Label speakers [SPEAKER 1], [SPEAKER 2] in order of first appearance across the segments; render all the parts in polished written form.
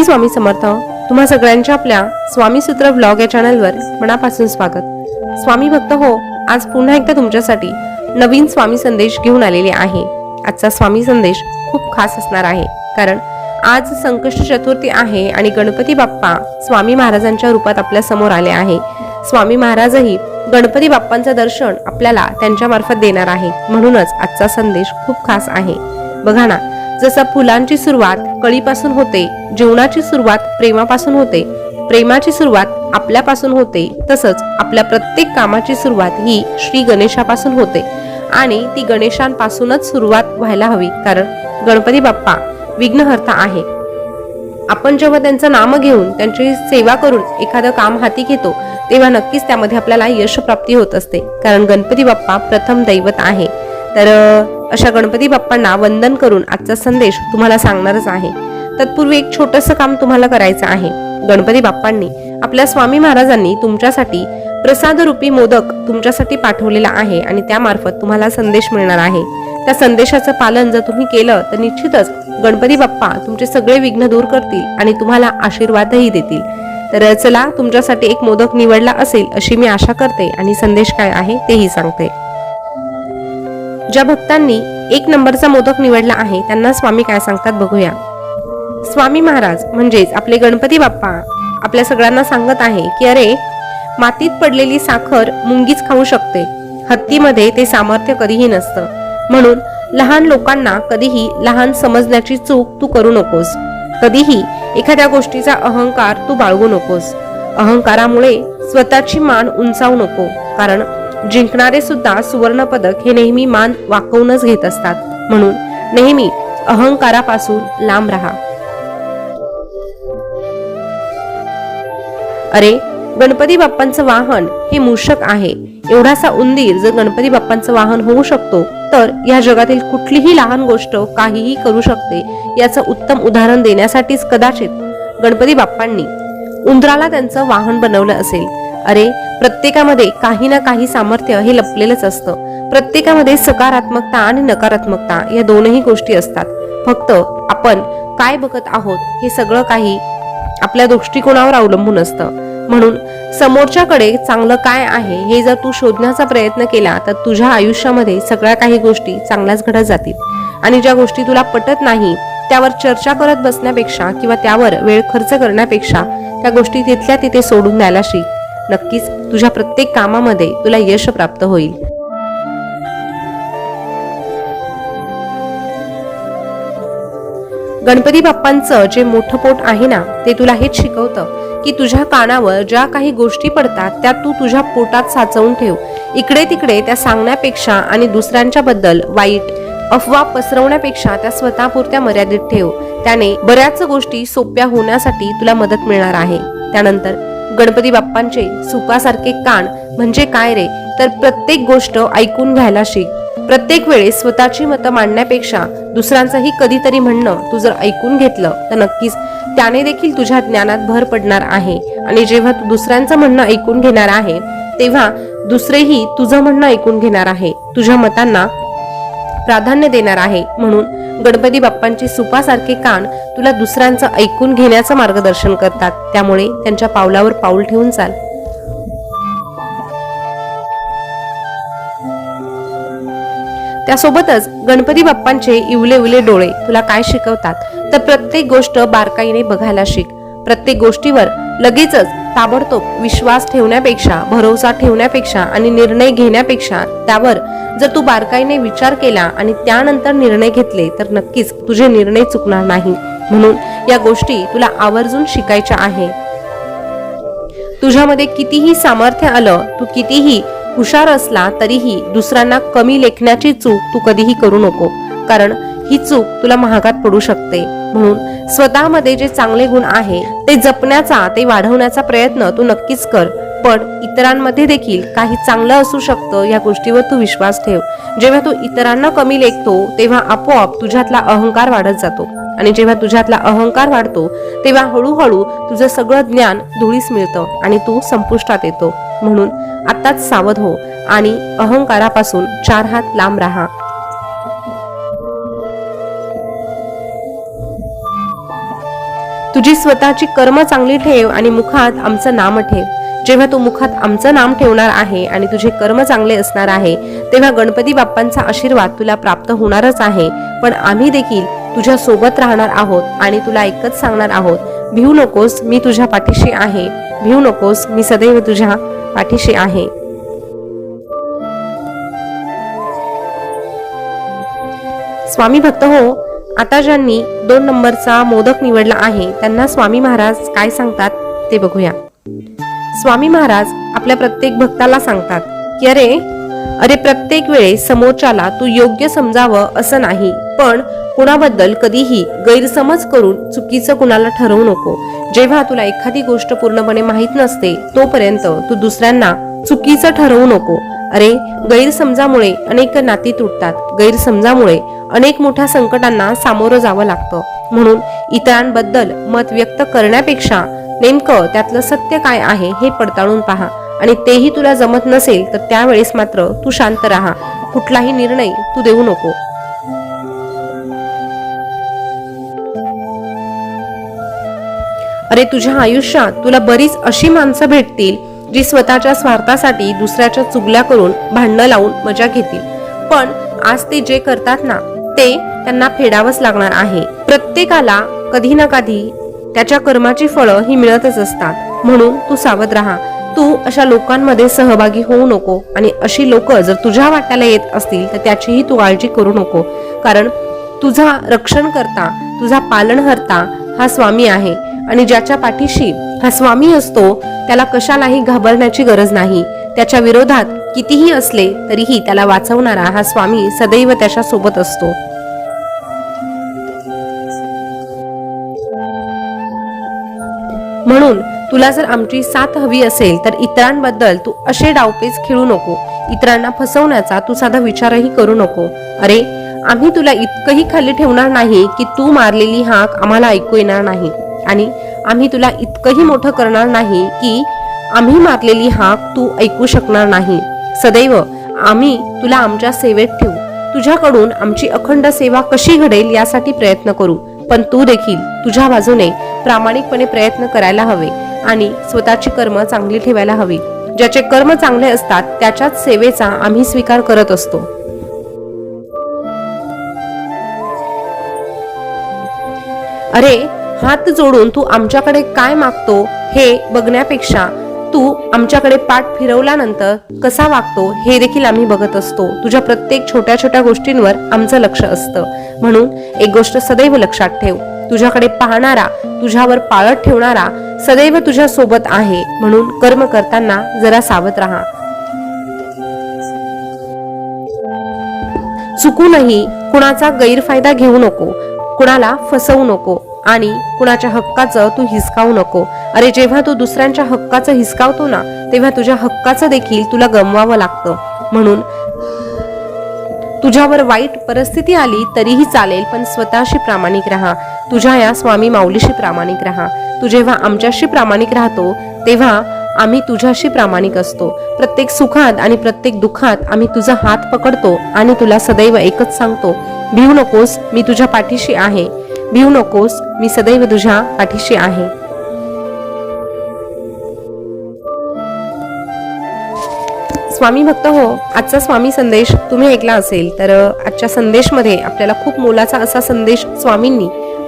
[SPEAKER 1] स्वामी समर्थ. तुम्हा सगळ्यांच्या आपल्या स्वामी सूत्र व्लॉग या चॅनलवर मनापासून स्वागत. स्वामी भक्त हो, आज पुन्हा एकदा तुमच्यासाठी नवीन स्वामी संदेश घेऊन आलेले आहे. आजचा स्वामी संदेश खूप खास असणार आहे, कारण आज संकष्टी चतुर्थी आहे आणि गणपती बाप्पा स्वामी महाराजांच्या रूपात आपल्या समोर आले आहे. स्वामी महाराजही गणपती बाप्पांचं दर्शन आपल्याला त्यांच्या मार्फत देणार आहे. म्हणूनच आजचा संदेश खूप खास आहे. बघा ना, जसं फुलांची सुरुवात कळीपासून होते, जीवनाची सुरुवात प्रेमापासून होते, प्रेमाची सुरुवात आपल्यापासून होते, तसंच आपल्या प्रत्येक कामाची सुरुवात ही श्री गणेशापासून होते आणि ती गणेशांपासूनच सुरुवात व्हायला हवी, कारण गणपती बाप्पा विघ्नहर्ता आहे. आपण जेव्हा त्यांचं नाम घेऊन त्यांची सेवा करून एखादं काम हाती घेतो, तेव्हा नक्कीच त्यामध्ये आपल्याला यश प्राप्ती होत असते, कारण गणपती बाप्पा प्रथम दैवत आहे. तर अशा गणपती बाप्पांना वंदन करून आजचा संदेश तुम्हाला सांगणारच आहे. तत्पूर्वी एक छोटंसं काम तुम्हाला करायचं आहे. गणपती बाप्पांनी आपल्या स्वामी महाराजांनी तुमच्यासाठी प्रसाद रूपी मोदक तुमच्यासाठी पाठवलेला आहे आणि त्यामार्फत तुम्हाला संदेश मिळणार आहे. त्या संदेशाचं पालन जर तुम्ही केलं तर निश्चितच गणपती बाप्पा तुमचे सगळे विघ्न दूर करतील आणि तुम्हाला आशीर्वादही देतील. तर चला, तुमच्यासाठी एक मोदक निवडला असेल अशी मी आशा करते आणि संदेश काय आहे तेही सांगते. ज्या भक्तांनी 1 नंबरचा मोदक निवडला आहे त्यांना स्वामी काय सांगतात बघूया. स्वामी महाराज म्हणजेच आपले गणपती बाप्पा आपल्या सगळ्यांना सांगत आहे की अरे, मातीत पडलेली साखर मुंगीच खाऊ शकते, हत्तीमध्ये ते सामर्थ्य कधीही नसतं. म्हणून लहान लोकांना कधीही लहान समजण्याची चूक तू करू नकोस. कधीही एखाद्या गोष्टीचा अहंकार तू बाळगू नकोस. अहंकारामुळे स्वतःची मान उंचावू नको, कारण जिंकणारे सुद्धा सुवर्ण पदक हे नेहमी मान वाकवूनच घेत असतात. म्हणून नेहमी अहंकारापासून लांब राहा. अरे, गणपती बाप्पांचं वाहन हे मूषक आहे. एवढासा उंदीर जर गणपती बाप्पांचं वाहन होऊ शकतो, तर या जगातील कुठलीही लहान गोष्ट काहीही करू शकते. याचं उत्तम उदाहरण देण्यासाठीच कदाचित गणपती बाप्पांनी उंदराला त्यांचं वाहन बनवलं असेल. अरे, प्रत्येकामध्ये काही ना काही सामर्थ्य हे लपलेलंच असतं. प्रत्येकामध्ये सकारात्मकता आणि नकारात्मकता या दोनही गोष्टी असतात. फक्त आपण काय बघत आहोत हे सगळं काही आपल्या दृष्टिकोनावर अवलंबून असतं. म्हणून समोरच्याकडे चांगलं काय आहे हे जर तू शोधण्याचा प्रयत्न केला तर तुझ्या आयुष्यामध्ये सगळ्या काही गोष्टी चांगल्याच घडत जातील. आणि ज्या गोष्टी तुला पटत नाही त्यावर चर्चा करत बसण्यापेक्षा किंवा त्यावर वेळ खर्च करण्यापेक्षा त्या गोष्टी तिथल्या तिथे सोडून द्यायला शिक. नक्कीच तुझ्या प्रत्येक कामामध्ये तुला यश प्राप्त होईल. गणपती बाप्पांचं जे मोठं पोट आहे ना, ते तुला हेच शिकवतं की तुझ्या कानावर ज्या काही गोष्टी पडतात त्या तू तुझ्या पोटात साचवून ठेव. इकडे तिकडे त्या सांगण्यापेक्षा आणि दुसऱ्यांच्या बद्दल वाईट अफवा पसरवण्यापेक्षा त्या स्वतःपुरत्या मर्यादित ठेव. त्याने बऱ्याच गोष्टी सोप्या होण्यासाठी तुला मदत मिळणार आहे. त्यानंतर गणपती बाप्पांचे सुपासारखे कान म्हणजे काय रे, तर प्रत्येक गोष्ट ऐकून घ्यायला शिक. प्रत्येक वेळेस स्वतःची मतं मांडण्यापेक्षा दुसऱ्यांचंही कधीतरी म्हणणं तू जर ऐकून घेतलं तर नक्कीच त्याने देखील तुझ्या ज्ञानात भर पडणार आहे. आणि जेव्हा तू दुसऱ्यांचं म्हणणं ऐकून घेणार आहे तेव्हा दुसरेही तुझं म्हणणं ऐकून घेणार आहे, तुझ्या मतांना प्राधान्य देणार आहे. म्हणून गणपती बाप्पांचे सुपासारखे कान तुला दुसऱ्यांचं ऐकून घेण्याचं मार्गदर्शन करतात. त्यामुळे त्यांच्या पावलावर पाऊल ठेवून चाल. त्यासोबतच गणपती बाप्पांचे इवले इवले डोळे तुला काय शिकवतात, तर प्रत्येक गोष्ट बारकाईने बघायला शिक. प्रत्येक गोष्टीवर लगेचच ताबडतोब विश्वास ठेवण्यापेक्षा, भरोसा ठेवण्यापेक्षा आणि निर्णय घेण्यापेक्षा त्यावर जर तू बारकाईने विचार केला आणि त्यानंतर निर्णय घेतले तर नक्कीच तुझे निर्णय चुकणार नाही. म्हणून या गोष्टी तुला आवर्जून शिकायच्या आहे. तुझ्यामध्ये कितीही सामर्थ्य आलं, तू कितीही हुशार असला तरीही दुसऱ्यांना कमी लेखण्याची चूक तू कधीही करू नको, कारण ही चूक तुला महागात पडू शकते. म्हणून स्वतःमध्ये जे चांगले गुण आहे ते जपण्याचा, ते वाढवण्याचा प्रयत्न तू नक्कीच कर. पण इतरांमध्ये देखील काही चांगलं असू शकतं या गोष्टीवर तू विश्वास ठेव. जेव्हा तू इतरांना कमी लेखतो तेव्हा आपोआप तुझ्यातला अहंकार वाढत जातो आणि जेव्हा तुझ्यातला अहंकार वाढतो तेव्हा हळूहळू तुझं सगळं ज्ञान धुळीस मिळतं आणि तू संपुष्टात येतो. म्हणून आत्ताच सावध हो आणि अहंकारापासून 4 हात लांब राहा. तुझी स्वतःची कर्म चांगली ठेव आणि मुखात आमचं नाम ठेव. जेव्हा तू मुखात आमचं नाम ठेवणार आहे आणि तुझे कर्म चांगले असणार आहे, तेव्हा गणपती बाप्पांचा आशीर्वाद तुला प्राप्त होणारच आहे. पण आम्ही देखील तुझ्या सोबत राहणार आहोत आणि तुला एकच सांगणार आहोत, भिवू नकोस, मी तुझ्या पाठीशी आहे. भिवू नकोस, मी सदैव तुझ्या पाठीशी आहे. स्वामी भक्त हो, आता ज्यांनी 2 नंबरचा मोदक निवडला आहे त्यांना स्वामी महाराज काय सांगतात ते बघूया. स्वामी महाराज आपल्या प्रत्येक भक्ताला सांगतात की अरे प्रत्येक वेळेस समोरच्याला तू योग्य समजावं असं नाही, पण कुणाबद्दल कधीही गैरसमज करून चुकीचं कुणाला ठरवू नको. जेव्हा तुला एखादी गोष्ट पूर्णपणे माहीत नसते तोपर्यंत तू दुसऱ्यांना चुकीचं ठरवू नको. अरे गैरसमजामुळे अनेक नाती तुटतात, गैरसमजामुळे अनेक मोठ्या संकटांना सामोरं जावं लागतं. म्हणून इतरांबद्दल मत व्यक्त करण्यापेक्षा नेमकं त्यातलं सत्य काय आहे हे पडताळून पहा, आणि तेही तुला जमत नसेल तर त्यावेळेस मात्र तू शांत राहा. कुठलाही निर्णय तू देऊ नको. अरे तुझ्या आयुष्यात तुला बरीच अशी माणसं भेटतील जी स्वतःच्या स्वार्थासाठी दुसऱ्याच्या चुगल्या करून भांडणं लावून मजा घेतील, पण आज ते जे करतात ना ते त्यांना फेडावंच लागणार आहे. प्रत्येकाला कधी ना कधी त्याच्या कर्माची फळं ही मिळतच असतात. म्हणून तू सावध राहा. तू अशा लोकांमध्ये सहभागी होऊ नको, आणि अशी लोक जर तुझ्या वाट्याला येत असतील तर त्याचीही तू काळजी करू नको, कारण तुझा रक्षण करता, तुझा पालनहर्ता हा स्वामी आहे, आणि ज्याच्या पाठीशी हा स्वामी असतो त्याला कशालाही घाबरण्याची गरज नाही. त्याच्या विरोधात कितीही असले तरीही त्याला वाचवणारा हा स्वामी सदैव त्याच्या सोबत असतो. म्हणून तुला जर आमची साथ हवी असेल तर इतरांबद्दल तू असे डावपेच खेळू नको. इतरांना फसवण्याचा तू साधा विचारही करू नको. अरे आम्ही तुला इतकंही खाली ठेवणार नाही की तू मारलेली हाक आम्हाला ऐकू येणार नाही, आणि आम्ही तुला इतकंही मोठं करणार नाही की आम्ही मारलेली हाक तू ऐकू शकणार नाही. सदैव आम्ही तुला आमच्या सेवेत ठेवू. तुझ्याकडून आमची अखंड सेवा कशी घडेल यासाठी प्रयत्न करू, पण तू देखील तुझ्या बाजूने प्रामाणिकपणे प्रयत्न करायला हवे आणि स्वतःची कर्म चांगली ठेवायला हवी. ज्याचे कर्म चांगले असतात त्याच्याच सेवेचा आम्ही स्वीकार करत असतो. अरे हात जोडून तू आमच्याकडे काय मागतो हे बघण्यापेक्षा तू आमच्याकडे पाठ फिरवल्यानंतर कसा वागतो हे देखील आम्ही बघत असतो. तुझ्या प्रत्येक छोट्या छोट्या गोष्टींवर आमचं लक्ष असतं. म्हणून एक गोष्ट सदैव लक्षात ठेव, तुझ्याकडे पाहणारा, तुझ्यावर पाळत ठेवणारा सदैव तुझ्या सोबत आहे. म्हणून कर्म करताना जरा सावध राहा. चुकूनही कुणाचा गैरफायदा घेऊ नको, कुणाला फसवू नको आणि कुणाच्या हक्काचं तू हिसकावू नको. अरे जेव्हा तू दुसऱ्यांच्या हक्काचं हिसकावतो ना तेव्हा तुझ्या हक्काचं देखील तुला गमवावं लागतं. म्हणून तुझ्यावर वाईट परिस्थिती आली तरीही चालेल, पण स्वतःशी प्रामाणिक राहा. तुझ्या या स्वामी माऊलीशी प्रामाणिक राहा. तू जेव्हा आमच्याशी प्रामाणिक राहतो तेव्हा आम्ही तुझ्याशी प्रामाणिक असतो. प्रत्येक सुखात आणि प्रत्येक दुःखात आम्ही तुझा हात पकडतो आणि तुला सदैव एकच सांगतो, भिवू नकोस, मी तुझ्या पाठीशी आहे. भिवू नकोस, मी सदैव तुझ्या पाठीशी आहे. स्वामी भक्त हो, आजचा स्वामी संदेश तुम्ही ऐकला असेल तर आजच्या संदेशमध्ये आपल्याला खूप मोलाचा असा संदेश स्वामींनी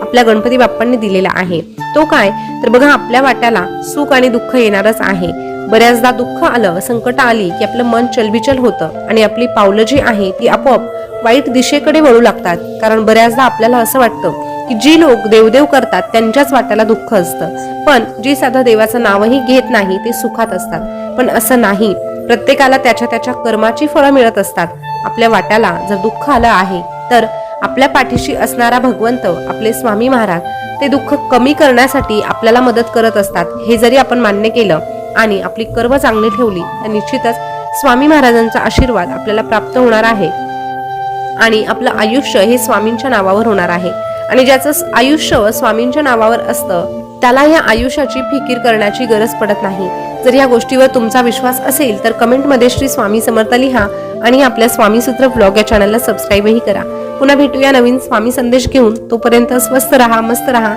[SPEAKER 1] आपल्या गणपती बाप्पांनी दिलेला आहे. तो काय तर बघा, आपल्या वाट्याला सुख आणि दुःख येणारच आहे. बऱ्याचदा दुःख आलं, संकट आली की आपलं मन चलबिचल होतं आणि आपली पावलं जी आहे ती आपोआप वाईट दिशेकडे वळू लागतात. कारण बऱ्याचदा आपल्याला असं वाटतं की जी लोक देवदेव करतात त्यांच्याच वाट्याला दुःख असतं, पण जी साधं देवाचं नावही घेत नाही ते सुखात असतात. पण असं नाही, प्रत्येकाला त्याच्या त्याच्या कर्माची फळं मिळत असतात. आपल्या वाट्याला जर दुःख आलं आहे तर आपल्या पाठीशी असणारा भगवंत, आपले स्वामी महाराज, ते दुःख कमी करण्यासाठी आपल्याला मदत करत असतात. हे जरी आपण मान्य केलं आणि आपली कर्म चांगली ठेवली तर निश्चितच स्वामी महाराजांचा आशीर्वाद आपल्याला प्राप्त होणार आहे आणि आपलं आयुष्य हे स्वामींच्या नावावर होणार आहे. आणि ज्याचं आयुष्य स्वामींच्या नावावर असतं त्याला या आयुष्याची फिकीर करण्याची गरज पडत नाही. जर या गोष्टीवर तुमचा विश्वास असेल तर कमेंटमध्ये श्री स्वामी समर्थ लिहा आणि आपल्या स्वामी सूत्र ब्लॉग या चॅनलला सबस्क्राईबही करा. पुन्हा भेटूया नवीन स्वामी संदेश घेऊन. तोपर्यंत स्वस्थ राहा, मस्त राहा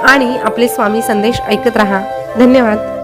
[SPEAKER 1] आणि आपले स्वामी संदेश ऐकत राहा. धन्यवाद.